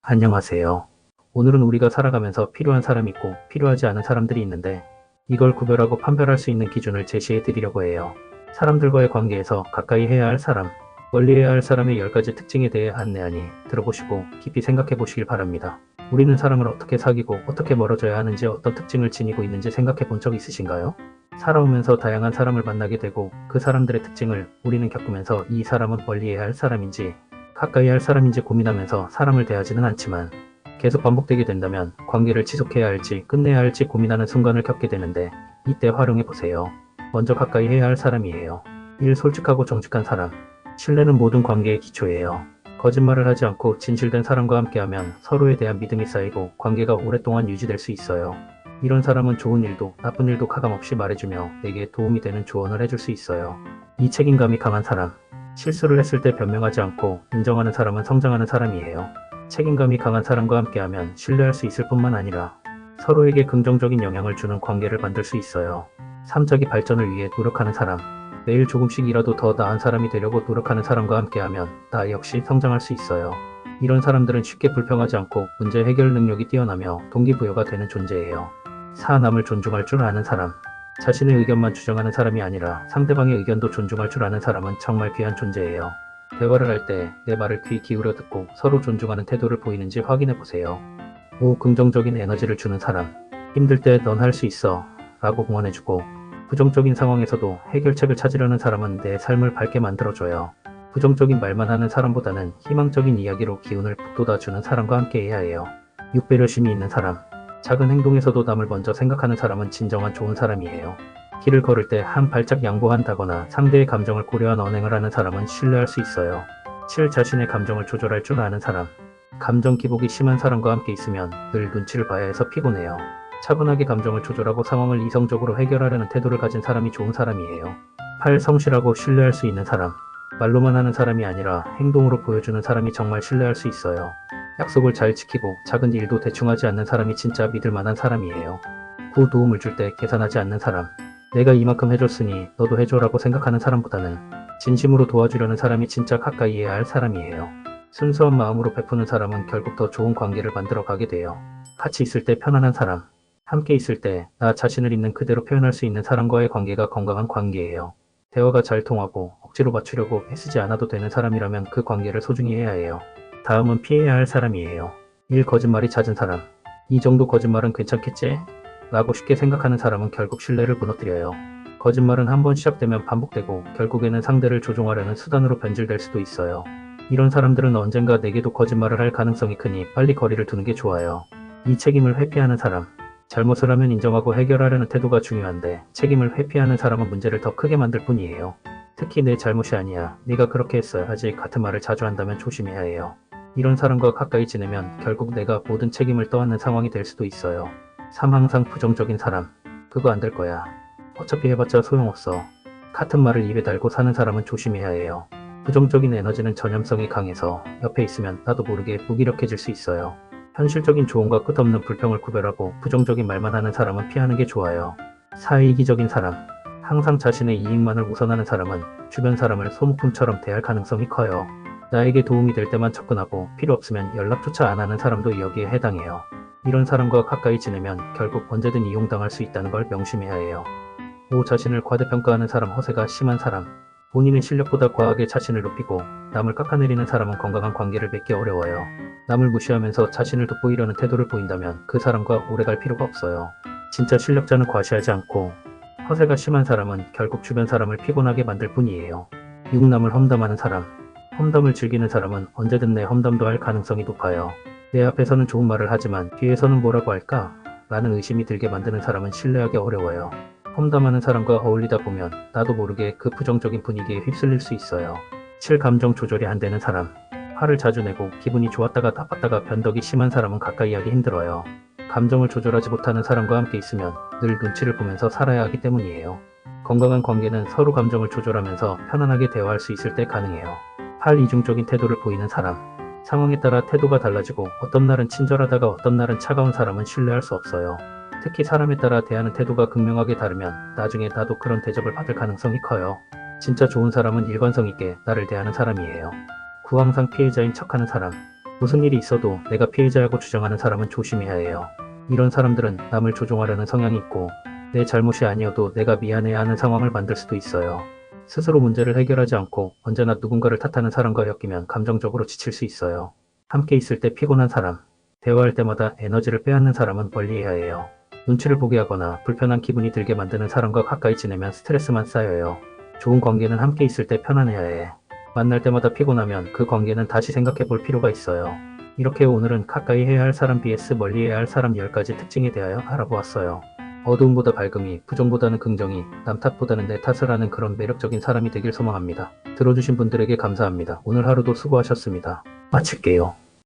안녕하세요. 오늘은 우리가 살아가면서 필요한 사람이 있고 필요하지 않은 사람들이 있는데 이걸 구별하고 판별할 수 있는 기준을 제시해 드리려고 해요. 사람들과의 관계에서 가까이 해야 할 사람, 멀리 해야 할 사람의 10가지 특징에 대해 안내하니 들어보시고 깊이 생각해 보시길 바랍니다. 우리는 사람을 어떻게 사귀고 어떻게 멀어져야 하는지 어떤 특징을 지니고 있는지 생각해 본 적 있으신가요? 살아오면서 다양한 사람을 만나게 되고 그 사람들의 특징을 우리는 겪으면서 이 사람은 멀리 해야 할 사람인지 가까이 할 사람인지 고민하면서 사람을 대하지는 않지만 계속 반복되게 된다면 관계를 지속해야 할지 끝내야 할지 고민하는 순간을 겪게 되는데 이때 활용해 보세요. 먼저 가까이 해야 할 사람이에요. 1. 솔직하고 정직한 사람. 신뢰는 모든 관계의 기초예요. 거짓말을 하지 않고 진실된 사람과 함께하면 서로에 대한 믿음이 쌓이고 관계가 오랫동안 유지될 수 있어요. 이런 사람은 좋은 일도 나쁜 일도 가감없이 말해주며 내게 도움이 되는 조언을 해줄 수 있어요. 2. 책임감이 강한 사람. 실수를 했을 때 변명하지 않고 인정하는 사람은 성장하는 사람이에요. 책임감이 강한 사람과 함께하면 신뢰할 수 있을 뿐만 아니라 서로에게 긍정적인 영향을 주는 관계를 만들 수 있어요. 3. 자기 발전을 위해 노력하는 사람. 매일 조금씩이라도 더 나은 사람이 되려고 노력하는 사람과 함께하면 나 역시 성장할 수 있어요. 이런 사람들은 쉽게 불평하지 않고 문제 해결 능력이 뛰어나며 동기부여가 되는 존재예요. 4. 남을 존중할 줄 아는 사람. 자신의 의견만 주장하는 사람이 아니라 상대방의 의견도 존중할 줄 아는 사람은 정말 귀한 존재예요. 대화를 할 때 내 말을 귀 기울여 듣고 서로 존중하는 태도를 보이는지 확인해 보세요. 5. 긍정적인 에너지를 주는 사람. 힘들 때 넌 할 수 있어 라고 응원해주고 부정적인 상황에서도 해결책을 찾으려는 사람은 내 삶을 밝게 만들어줘요. 부정적인 말만 하는 사람보다는 희망적인 이야기로 기운을 북돋아주는 사람과 함께 해야 해요. 6. 배려심이 있는 사람. 작은 행동에서도 남을 먼저 생각하는 사람은 진정한 좋은 사람이에요. 길을 걸을 때 한 발짝 양보한다거나 상대의 감정을 고려한 언행을 하는 사람은 신뢰할 수 있어요. 7. 자신의 감정을 조절할 줄 아는 사람. 감정 기복이 심한 사람과 함께 있으면 늘 눈치를 봐야 해서 피곤해요. 차분하게 감정을 조절하고 상황을 이성적으로 해결하려는 태도를 가진 사람이 좋은 사람이에요. 8. 성실하고 신뢰할 수 있는 사람. 말로만 하는 사람이 아니라 행동으로 보여주는 사람이 정말 신뢰할 수 있어요. 약속을 잘 지키고 작은 일도 대충 하지 않는 사람이 진짜 믿을 만한 사람이에요. 9. 도움을 줄 때 계산하지 않는 사람. 내가 이만큼 해줬으니 너도 해줘라고 생각하는 사람보다는 진심으로 도와주려는 사람이 진짜 가까이 해야 할 사람이에요. 순수한 마음으로 베푸는 사람은 결국 더 좋은 관계를 만들어 가게 돼요. 같이 있을 때 편안한 사람. 함께 있을 때 나 자신을 있는 그대로 표현할 수 있는 사람과의 관계가 건강한 관계예요. 대화가 잘 통하고 억지로 맞추려고 애쓰지 않아도 되는 사람이라면 그 관계를 소중히 해야 해요. 다음은 피해야 할 사람이에요. 1. 거짓말이 잦은 사람. 이 정도 거짓말은 괜찮겠지? 라고 쉽게 생각하는 사람은 결국 신뢰를 무너뜨려요. 거짓말은 한번 시작되면 반복되고 결국에는 상대를 조종하려는 수단으로 변질될 수도 있어요. 이런 사람들은 언젠가 내게도 거짓말을 할 가능성이 크니 빨리 거리를 두는 게 좋아요. 2. 책임을 회피하는 사람. 잘못을 하면 인정하고 해결하려는 태도가 중요한데 책임을 회피하는 사람은 문제를 더 크게 만들 뿐이에요. 특히 내 잘못이 아니야, 네가 그렇게 했어야지 같은 말을 자주 한다면 조심해야 해요. 이런 사람과 가까이 지내면 결국 내가 모든 책임을 떠안는 상황이 될 수도 있어요. 3. 항상 부정적인 사람. 그거 안 될 거야. 어차피 해봤자 소용없어. 같은 말을 입에 달고 사는 사람은 조심해야 해요. 부정적인 에너지는 전염성이 강해서 옆에 있으면 나도 모르게 무기력해질 수 있어요. 현실적인 조언과 끝없는 불평을 구별하고 부정적인 말만 하는 사람은 피하는 게 좋아요. 4. 이기적인 사람. 항상 자신의 이익만을 우선하는 사람은 주변 사람을 소모품처럼 대할 가능성이 커요. 나에게 도움이 될 때만 접근하고 필요 없으면 연락조차 안 하는 사람도 여기에 해당해요. 이런 사람과 가까이 지내면 결국 언제든 이용당할 수 있다는 걸 명심해야 해요. 5. 자신을 과대평가하는 사람. 허세가 심한 사람. 본인의 실력보다 과하게 자신을 높이고 남을 깎아내리는 사람은 건강한 관계를 맺기 어려워요. 남을 무시하면서 자신을 돋보이려는 태도를 보인다면 그 사람과 오래갈 필요가 없어요. 진짜 실력자는 과시하지 않고 허세가 심한 사람은 결국 주변 사람을 피곤하게 만들 뿐이에요. 6. 남을 험담하는 사람. 험담을 즐기는 사람은 언제든 내 험담도 할 가능성이 높아요. 내 앞에서는 좋은 말을 하지만 뒤에서는 뭐라고 할까? 라는 의심이 들게 만드는 사람은 신뢰하기 어려워요. 험담하는 사람과 어울리다 보면 나도 모르게 그 부정적인 분위기에 휩쓸릴 수 있어요. 7. 감정 조절이 안 되는 사람. 화를 자주 내고 기분이 좋았다가 나빴다가 변덕이 심한 사람은 가까이 하기 힘들어요. 감정을 조절하지 못하는 사람과 함께 있으면 늘 눈치를 보면서 살아야 하기 때문이에요. 건강한 관계는 서로 감정을 조절하면서 편안하게 대화할 수 있을 때 가능해요. 8. 이중적인 태도를 보이는 사람. 상황에 따라 태도가 달라지고 어떤 날은 친절하다가 어떤 날은 차가운 사람은 신뢰할 수 없어요. 특히 사람에 따라 대하는 태도가 극명하게 다르면 나중에 나도 그런 대접을 받을 가능성이 커요. 진짜 좋은 사람은 일관성 있게 나를 대하는 사람이에요. 9. 항상 피해자인 척하는 사람. 무슨 일이 있어도 내가 피해자라고 주장하는 사람은 조심해야 해요. 이런 사람들은 남을 조종하려는 성향이 있고 내 잘못이 아니어도 내가 미안해야 하는 상황을 만들 수도 있어요. 스스로 문제를 해결하지 않고 언제나 누군가를 탓하는 사람과 엮이면 감정적으로 지칠 수 있어요. 함께 있을 때 피곤한 사람, 대화할 때마다 에너지를 빼앗는 사람은 멀리해야 해요. 눈치를 보게 하거나 불편한 기분이 들게 만드는 사람과 가까이 지내면 스트레스만 쌓여요. 좋은 관계는 함께 있을 때 편안해야 해. 만날 때마다 피곤하면 그 관계는 다시 생각해 볼 필요가 있어요. 이렇게 오늘은 가까이 해야 할 사람 vs 멀리해야 할 사람 10가지 특징에 대하여 알아보았어요. 어두움보다 밝음이, 부정보다는 긍정이, 남 탓보다는 내 탓을 하는 그런 매력적인 사람이 되길 소망합니다. 들어주신 분들에게 감사합니다. 오늘 하루도 수고하셨습니다. 마칠게요.